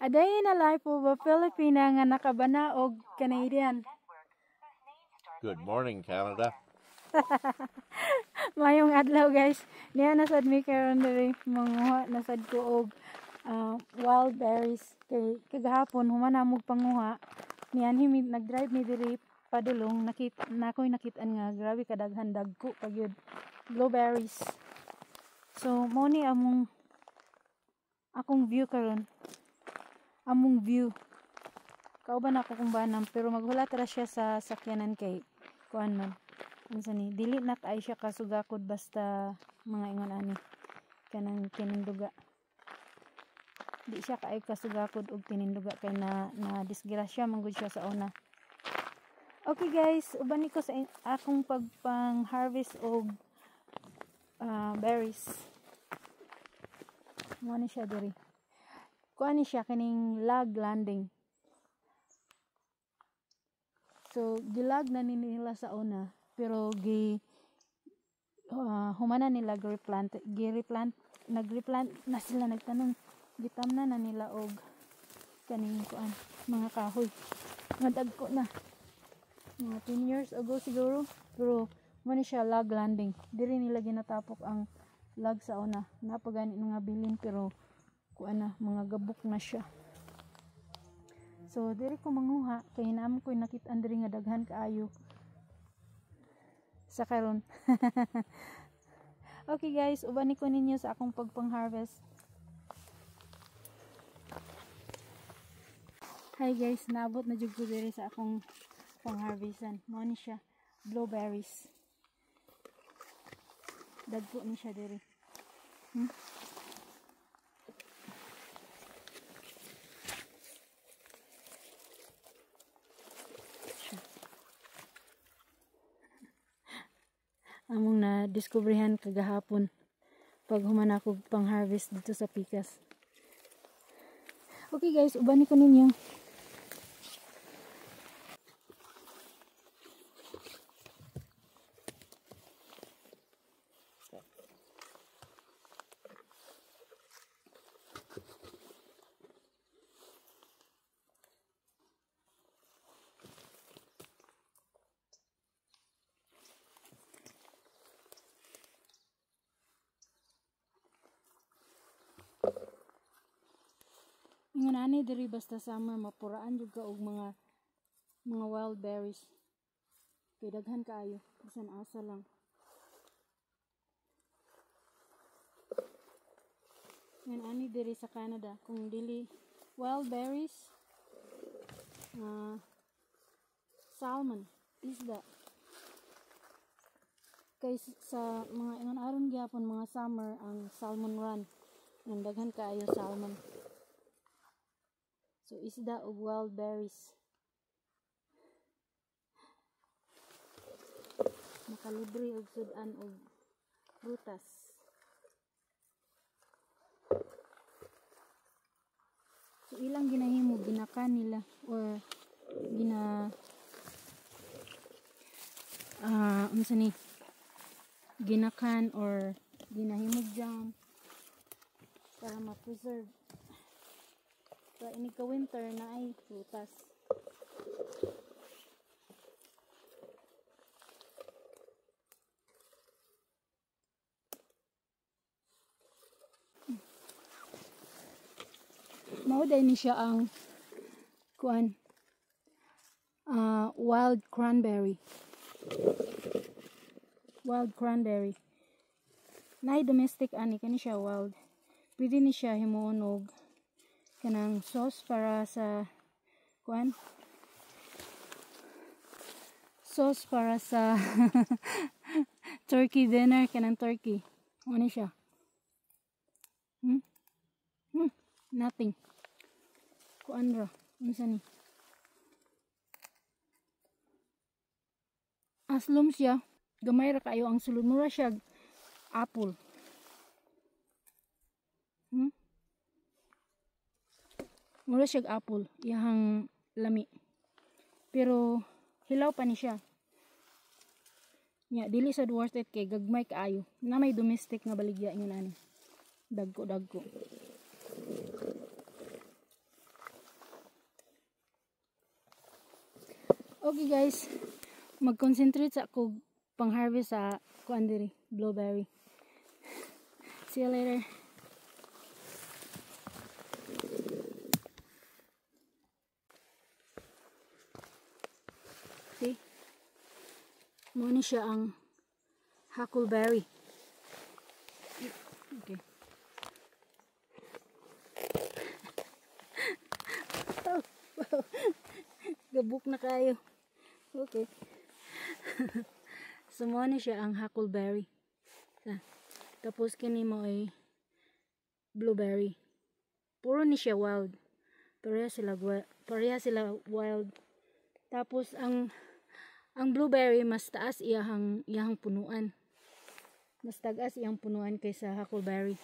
A day in a life of a Filipina nga nakabana og Canadian. Good morning, Canada. Mayong adlaw guys. Niya nasad mi karon diri manguha nasad ko og wild berries kay kagahapon humana mo panguha. Niyan himi nag-drive mi diri padulong nakita-an nga grabe kadaghan dagko pagyud blueberries. So mo ni akong view karon. Among view. Kauban ako kung banam pero maghulat ra siya sa sakyanan kay kuan man. Unsa ni dili na kay siya kasugakod basta mga ingon ani kanang tininduga. Di siya kay kasugakod og tininduga kay na disgrasya man gud siya sa una. Okay guys, uban ko sa akong pang-harvest og berries. Mo ni siya diri. Kuan ni siya kining log landing. So gilag na nila sa una pero humana nila nag-replant na sila nagtanong gitamna na nila og kaning kuan mga kahoy. Madagko na. Mga 10 years ago siguro pero mo ni siya log landing. Diri nila ginatapok ang log sa una. Napagani nga bilin pero kuan na mga gabok na siya. So diri ko manguha kay naamo ko nakit-an diri nga daghan kaayo sa karon. Okay guys, ubani ko ninyo sa akong pang-harvest. Hi guys, naabot na jud ko diri sa akong pang-harvestan. Mo ni siya blueberries. Dagko ni siya diri. Among na diskubrihan kagahapon pag human ako pang-harvest dito sa Pikas. Okay guys, ubani ko ninyo. Ingon ani diri basta summer mapuraan jud ka og mga wild berries. Kay daghan kaayo bisan asa lang. Ingon ani diri sa Canada kung dili wild berries salmon isda. Kay sa mga ingon aron gyapon mga summer ang salmon run. Ang daghan kaayo salmon. So isda og wild berries. Makalibre og sudan og prutas. So ilang ginahimo ginakan nila or unsa ni ginakan or ginahimog jam para ma-preserve. Para ini ka winter na ay prutas. Mauday ni siya ang kuan wild cranberry. Wild cranberry. Nay domestic ani kani siya wild. Pwede ni siya himuon og kanang sauce para sa kuan sauce para sa turkey dinner kanang turkey ano siya nothing kuan ra unsa ni aslom siya gamay ra kayo ang sulod mura siya apple. Mura siyag apple, iyang lami. Pero hilaw pa ni siya. Nya dili sad worth it kay gagmay kaayo. Na may domestic nga baligya ingon ani. Dagko. Okay guys, mag-concentrate sa ako pang-harvest sa kuan diri, blueberry. See you later. See? Muna siya ang huckleberry. Okay. Oh, wow. Gabuk na kayo. Okay. So, muna siya ang huckleberry. Tapos kini mo ay blueberry. Puro ni siya wild. Pareha sila wild. Tapos ang blueberry mas taas iyahang punuan. Mas tagas iyang punuan kaysa huckleberry.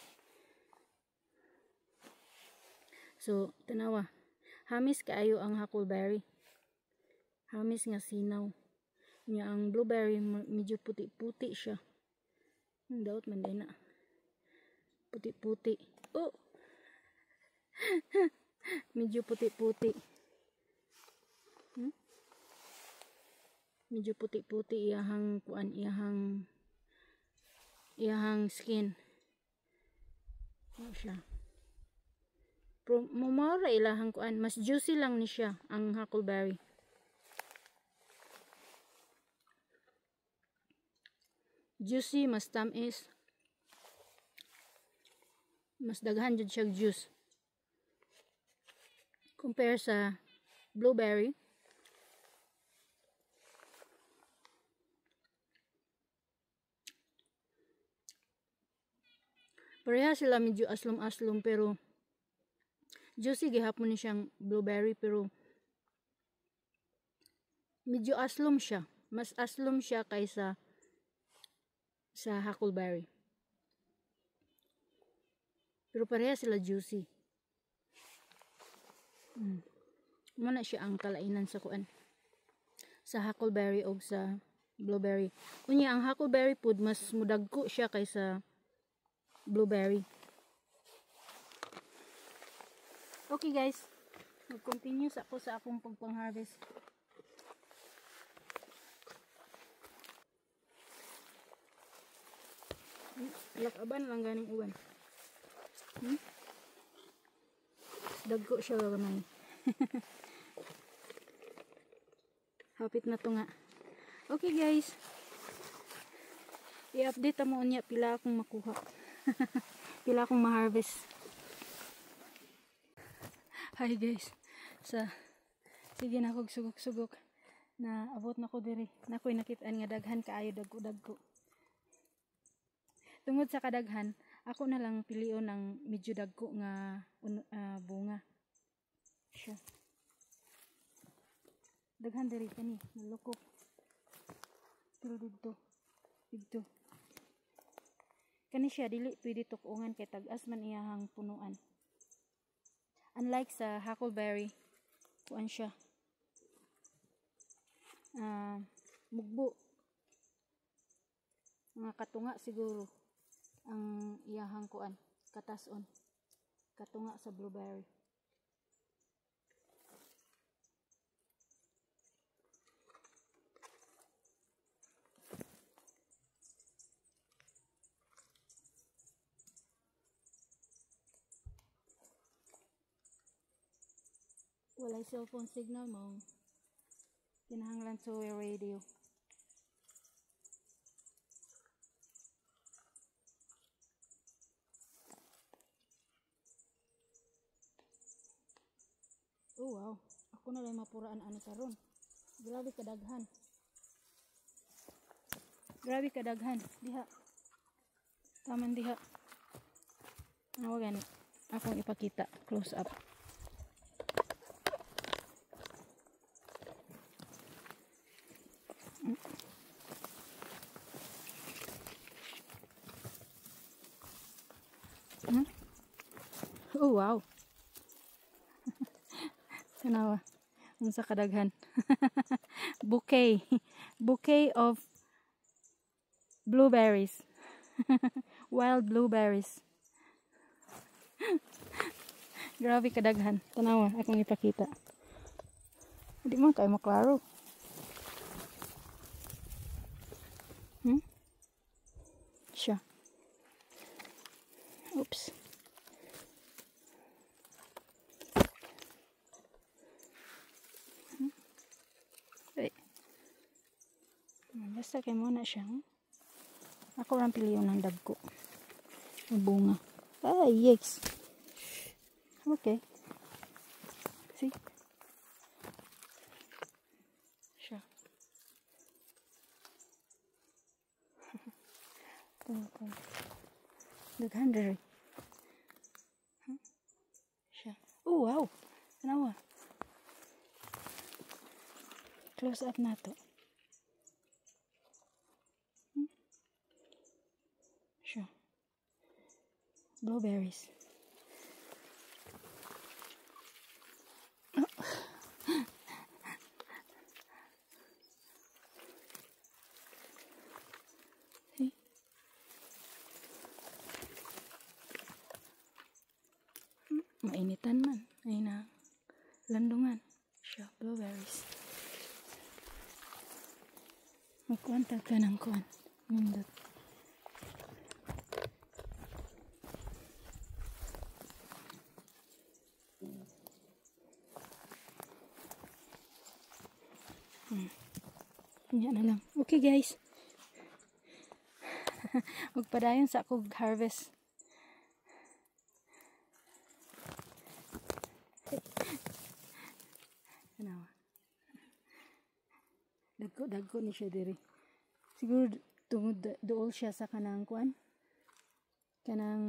So, tanawa. Hamis kaayo ang huckleberry. Hamis nga sinaw. Nya ang blueberry medyo puti-puti siya. Daot man din na. Puti-puti. Oh! Medyo puti-puti. Medyo puti-puti iyahang kuan, iyahang skin. Ano siya? Pero mumara ilahang kuan, mas juicy lang ni siya ang huckleberry. Juicy, mas tamis. Mas daghan jud siya juice. Compare sa blueberry. Pareha sila medyo aslom-aslom pero juicy gihapon ni siyang blueberry pero medyo aslom siya. Mas aslom siya kaysa sa huckleberry. Pero pareha sila juicy. Muna siya ang kalainan sa kuan. Sa huckleberry o sa blueberry. Unya ang huckleberry food mas mudagko siya kaysa blueberry. Okay guys, mag-continue sa akong pagpang-harvest. Lakaban lang ganing uwan. Dagko siya gamay. Hapit na to nga. Okay guys, i-update mo niya pila akong makuha. Pila akong ma-harvest. Hi guys, sige na kog sugok-sugok na abot na ko diri. Nakoy nakitaan nga daghan kaayo dagko-dagko. Tungod sa kadaghan, ako na lang pilion ng medyo dagko nga bunga. Siya. Daghan diri kani, nalukop. Pero dito. Kani siya dili pwede tukungan kay tagas man iyahang punuan. Unlike sa huckleberry, kuan siya. Mugbo. Mga katunga siguro ang iyahang kuan, katason. Katunga sa blueberry. Walay cellphone signal mo. Kinahanglan sa radio. Oh wow, ako na lang mapuraan ani karon. Grabe kadaghan. Grabe kadaghan. Diha. Taman diha. Ano gani? Akong ipakita close up. Oh wow. Tanawa. Unsa kadaghan. Bouquet of blueberries. Wild blueberries. Grabe kadaghan. Tanawa, akong ipakita. Hindi man kayo maklaro. siya. Oops. Ay. Basta kay muna siya. Ako lang pili yung ng dagko. Yung bunga. Ah, yes. Okay. See? Siya. Daghan diri. Siya. Oh, wow. Tanawa. Close up na to. Siya. Blueberries. See? Mainitan man. Ay na. Landungan. Siya. Blueberries. Magkuwantag ka ng kuwan. Nindot. Yan na lang. Okay guys. Magpadayon sa akong harvest. Ano? Dagko ni siya diri. Siguro tungod dool siya sa kanang kuan. Kanang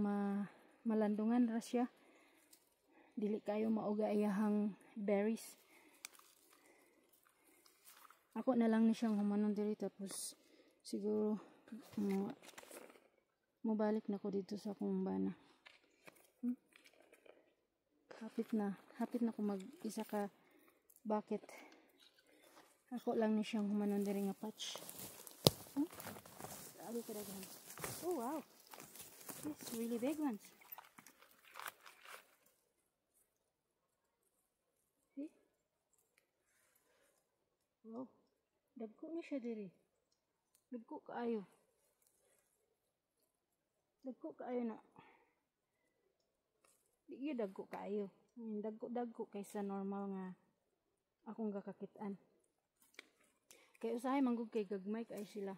malandungan ra siya. Dili kayo mauga iyahang berries. Ako na lang ni siyang humanon diri tapos siguro mabalik na ko dito sa akong bana. Hapit na ko mag-isa ka bucket. Ako lang ni siyang humanon diri nga patch. Sabi ko daghan. Oh wow. It's really big ones. See? Wow. Dagko ni siya diri. Dagko kaayo. Dagko kaayo na. Di dagko kaayo. Dagko kaysa normal nga akong gakakitaan. Kay usahay manggug kay gagmay kay sila.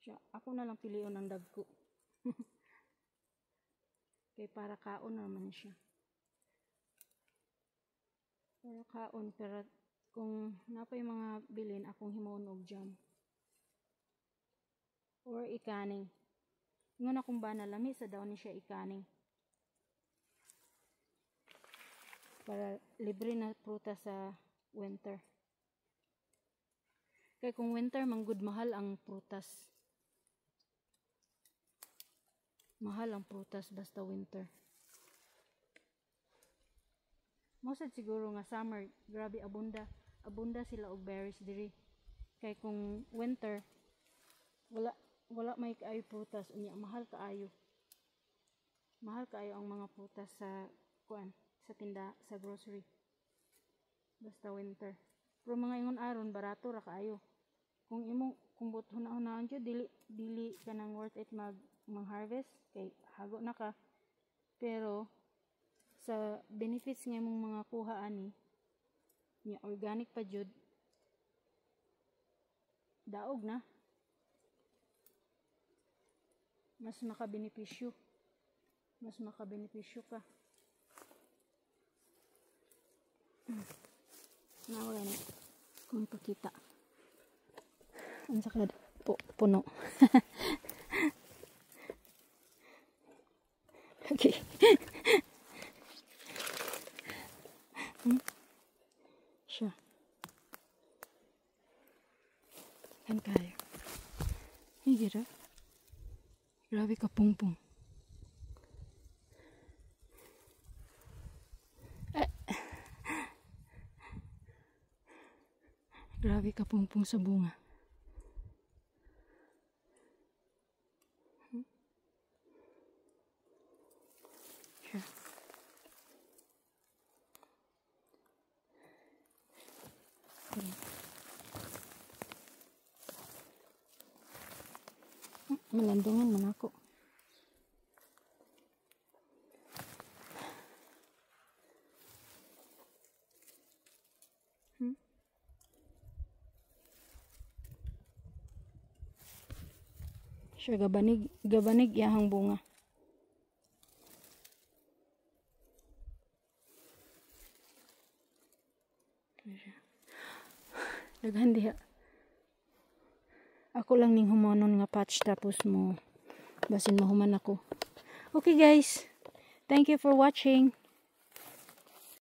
Siya, ako na lang pilion ng dagko. Kay para kaon naman siya. Para kaon pero kung napay mga bilin akong himuon og jam or ikaning ngon akong bana lami sa daw ni siya ikaning para libre na prutas sa winter. Kay kung winter manggud mahal ang prutas basta winter. Mosad siguro nga summer grabe abunda sila og berries diri. Kay kung winter wala may kaayo prutas unya mahal kaayo ang mga prutas sa kuan sa tinda sa grocery basta winter. Pero mga ingon aron barato ra kaayo. Kung but hunahunahon jud dili ka nang worth it mag-harvest kay hago na ka. Pero sa benefits nga imong mga kuha ani nya organic pa jud daog na mas makabenepisyo ka. Nawala na kung pakita ang sakad puno. Okay. Siya. Kan kaya. Higit grabe ka pungpung. Grabe ka pungpung sa bunga. Siya. Malandungan man ako. Siya gabanig yahang bunga. Daghan diha. Ako lang ning humanon nga patch tapos mo basin mahuman ako. Okay guys. Thank you for watching.